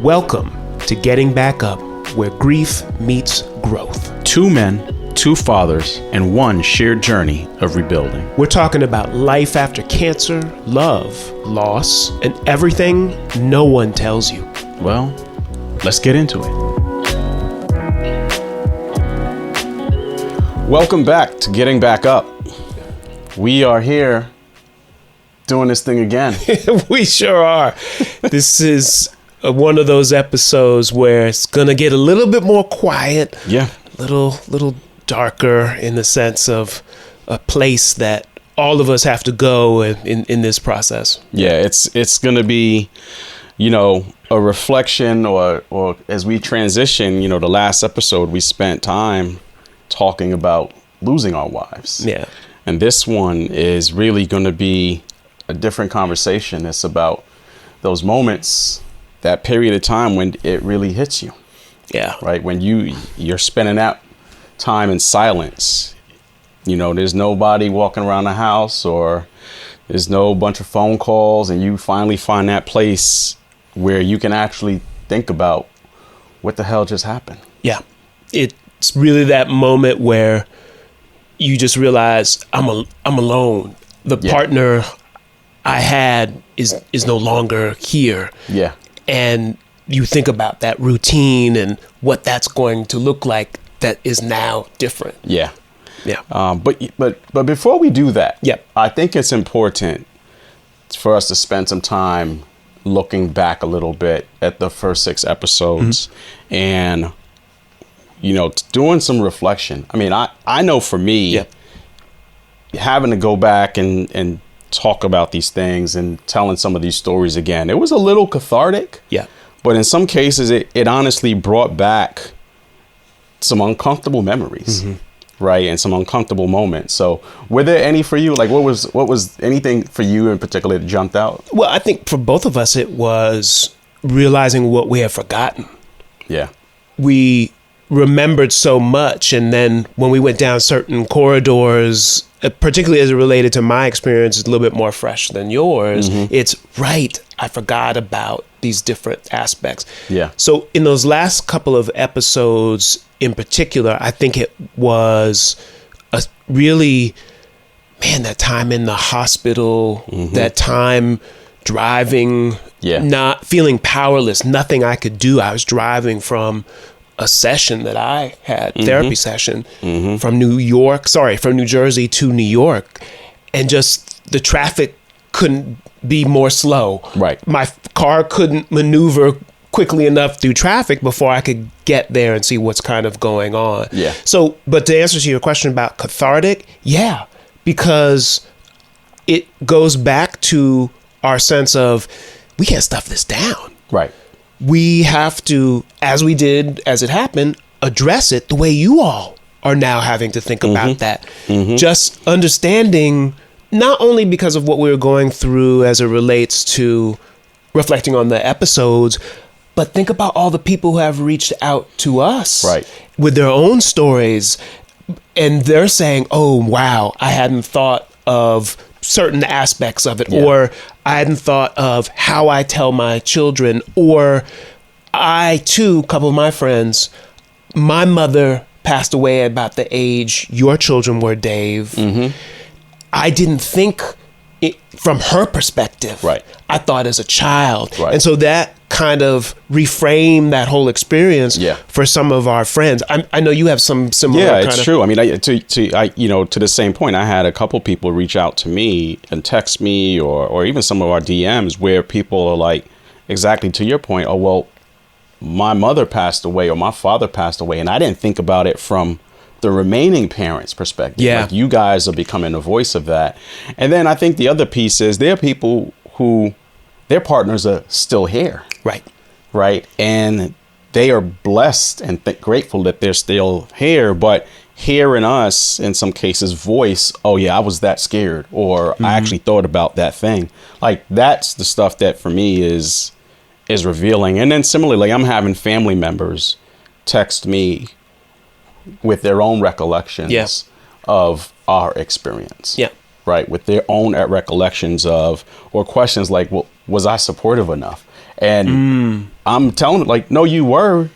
Welcome to Getting Back Up, where grief meets growth. Two men, two fathers, and one shared journey of rebuilding. We're talking about life after cancer, love, loss, and everything no one tells you. Well, let's get into it. Welcome back to Getting Back Up. We are here doing this thing again. We sure are. This is one of those episodes where it's gonna get a little bit more quiet. Yeah. Little darker in the sense of a place that all of us have to go in this process. Yeah, it's gonna be, a reflection or as we transition, the last episode we spent time talking about losing our wives. Yeah. And this one is really gonna be a different conversation. It's about those moments, that period of time when it really hits you. Yeah. Right. When you're spending that time in silence, there's nobody walking around the house or there's no bunch of phone calls, and you finally find that place where you can actually think about what the hell just happened. Yeah. It's really that moment where you just realize I'm alone. The partner I had is no longer here. Yeah. And you think about that routine and what that's going to look like that is now different. Yeah. Yeah. But before we do that, Yep. I think it's important for us to spend some time looking back a little bit at the first 6 episodes and, doing some reflection. I mean, I know for me, having to go back and talk about these things and telling some of these stories again, it was a little cathartic. Yeah. But in some cases, it honestly brought back some uncomfortable memories, right? And some uncomfortable moments. So were there any for you? Like what was anything for you in particular that jumped out? Well, I think for both of us, it was realizing what we had forgotten. Yeah. We remembered so much. And then when we went down certain corridors, particularly as it related to my experience, it's a little bit more fresh than yours. It's right. I forgot about these different aspects. Yeah. So in those last couple of episodes in particular, I think it was a really, that time in the hospital, that time driving, not feeling powerless, nothing I could do. I was driving from a session that I had, therapy session from New Jersey to New York. And just the traffic couldn't be more slow. Right. My car couldn't maneuver quickly enough through traffic before I could get there and see what's kind of going on. Yeah. So, but to answer to your question about cathartic, because it goes back to our sense of we can't stuff this down. Right. We have to, as we did, as it happened, address it the way you all are now having to think about that. Just understanding, not only because of what we were going through as it relates to reflecting on the episodes, but think about all the people who have reached out to us with their own stories. And they're saying, oh, wow, I hadn't thought of certain aspects of it, or I hadn't thought of how I tell my children, or I too, a couple of my friends, my mother passed away at about the age your children were, Dave. I didn't think it from her perspective. Right. I thought as a child. Right. And so that kind of reframed that whole experience for some of our friends. I know you have some similar kind of... Yeah, it's true. I mean, to the same point, I had a couple people reach out to me and text me or even some of our DMs where people are like, exactly to your point, oh, well, my mother passed away or my father passed away, and I didn't think about it from the remaining parents' perspective. Yeah. Like you guys are becoming a voice of that. And then I think the other piece is there are people who their partners are still here. Right. Right. And they are blessed and grateful that they're still here, but hearing us in some cases voice, oh yeah, I was that scared, or I actually thought about that thing. Like that's the stuff that for me is revealing. And then similarly, I'm having family members text me with their own recollections of our experience. Yeah. Right. With their own recollections of, or questions like, well, was I supportive enough? And I'm telling them, like, no, you were,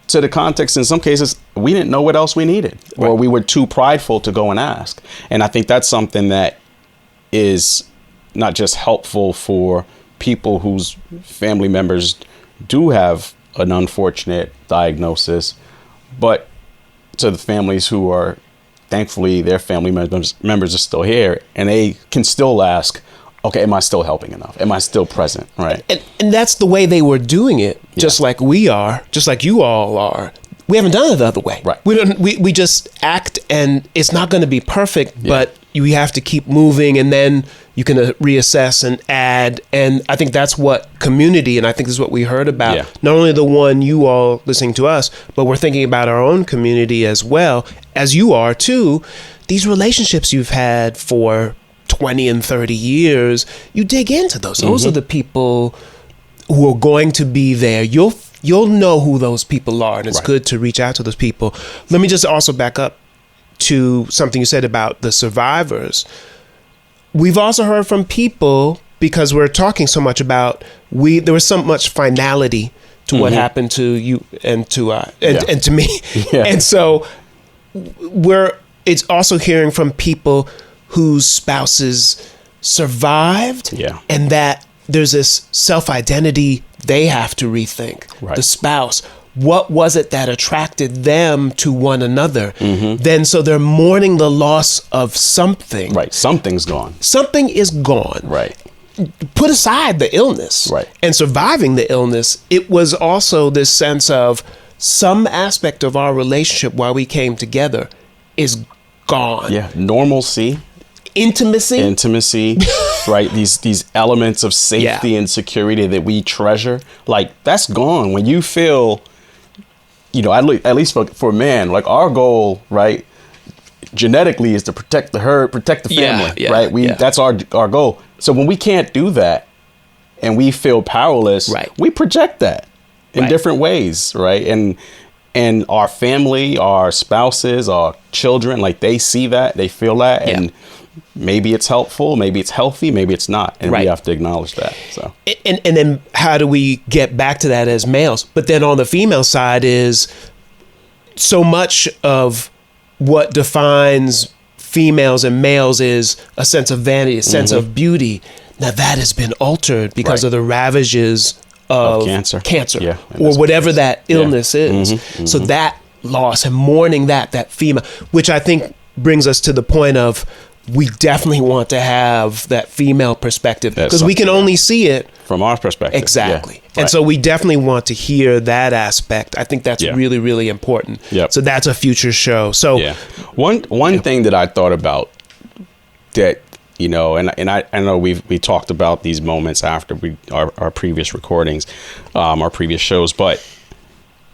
to the context. In some cases, we didn't know what else we needed, or we were too prideful to go and ask. And I think that's something that is not just helpful for people whose family members do have an unfortunate diagnosis, but to the families who are, thankfully, their family members are still here, and they can still ask, okay, am I still helping enough? Am I still present? Right. And that's the way they were doing it, just like we are, just like you all are. We haven't done it the other way. Right. We just act, and it's not going to be perfect, but we have to keep moving, and then you can reassess and add. And I think that's what community, and I think this is what we heard about, not only the one you all listening to us, but we're thinking about our own community as well, as you are too. These relationships you've had for 20 and 30 years, you dig into those. Those are the people who are going to be there. You'll know who those people are, and it's good to reach out to those people. Let me just also back up to something you said about the survivors. We've also heard from people, because we're talking so much about, there was so much finality to what happened to you and to and to me. And so it's also hearing from people whose spouses survived, and that there's this self-identity they have to rethink. The spouse, what was it that attracted them to one another? Then so they're mourning the loss of something. Something's gone. Something is gone. Put aside the illness and surviving the illness, it was also this sense of some aspect of our relationship while we came together is gone. Normalcy. Intimacy. Right? These elements of safety and security that we treasure, like, that's gone. When you feel, at least for men, like, our goal, right, genetically, is to protect the herd, protect the family, right? That's our goal. So when we can't do that and we feel powerless, we project that in different ways, right? And our family, our spouses, our children, like, they see that, they feel that, and maybe it's helpful, maybe it's healthy, maybe it's not, and we have to acknowledge that. So, and then how do we get back to that as males? But then on the female side is so much of what defines females and males is a sense of vanity, a sense of beauty. Now that has been altered because of the ravages of cancer or whatever that illness is. So that loss and mourning that female, which I think brings us to the point of, we definitely want to have that female perspective, because we can only see it from our perspective. Exactly. And so we definitely want to hear that aspect. I think that's really, really important. So that's a future show. So one thing that I thought about that, and I know we talked about these moments after our previous recordings, our previous shows, but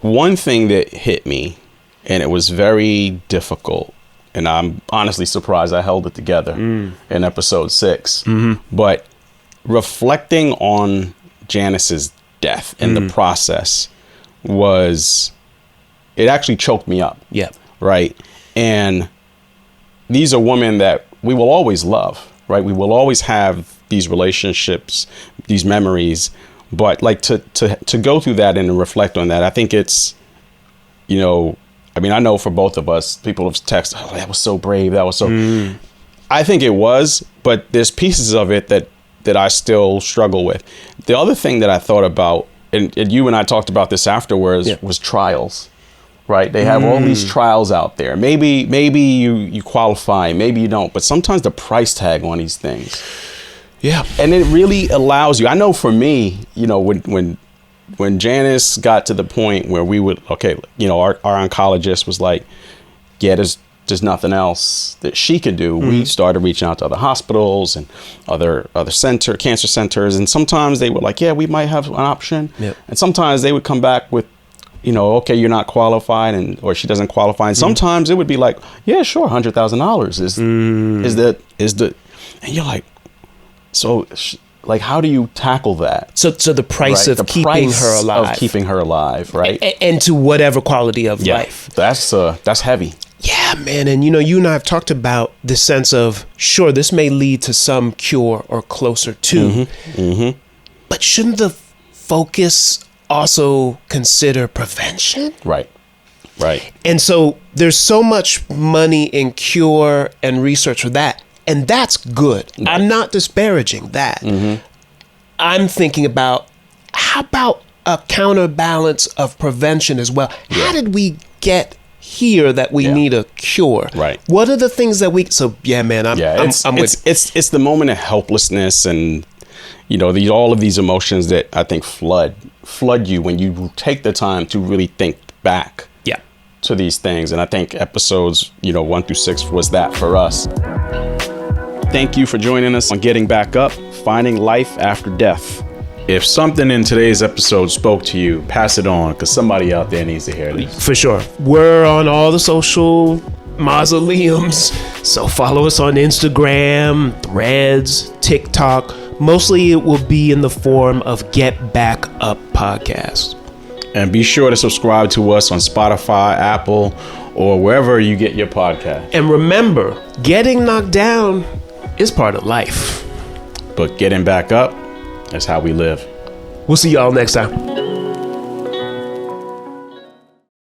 one thing that hit me, and it was very difficult, and I'm honestly surprised I held it together in episode 6. But reflecting on Janice's death and the process it actually choked me up. Right. And these are women that we will always love, right? We will always have these relationships, these memories. But like to go through that and reflect on that, I think it's, I know for both of us, people have texted, oh, that was so brave. That was so... I think it was, but there's pieces of it that I still struggle with. The other thing that I thought about, and you and I talked about this afterwards, was trials, right? They have all these trials out there. Maybe you qualify, maybe you don't, but sometimes the price tag on these things. And it really allows you, I know for me, when Janice got to the point where we would, our oncologist was like, there's nothing else that she could do. We started reaching out to other hospitals and other cancer centers. And sometimes they were like, we might have an option. And sometimes they would come back with, okay, you're not qualified, or she doesn't qualify. And sometimes it would be like, yeah, sure, $100,000 is the, and you're like, so like, how do you tackle that? So the price of keeping her alive, right? And to whatever quality of life. That's heavy. Yeah, man. And you and I have talked about this sense of, sure, this may lead to some cure or closer to, but shouldn't the focus also consider prevention? Right. And so there's so much money in cure and research for that. And that's good. Right. I'm not disparaging that. Mm-hmm. I'm thinking about, how about a counterbalance of prevention as well? Yeah. How did we get here that we need a cure? Right. What are the things that I'm with. It's the moment of helplessness and, all of these emotions that I think flood you when you take the time to really think back to these things. And I think episodes, 1 through 6 was that for us. Thank you for joining us on Getting Back Up, Finding Life After Death. If something in today's episode spoke to you, pass it on, because somebody out there needs to hear this. For sure. We're on all the social mausoleums, so follow us on Instagram, Threads, TikTok. Mostly it will be in the form of Get Back Up Podcast. And be sure to subscribe to us on Spotify, Apple, or wherever you get your podcast. And remember, getting knocked down is part of life. But getting back up is how we live. We'll see y'all next time.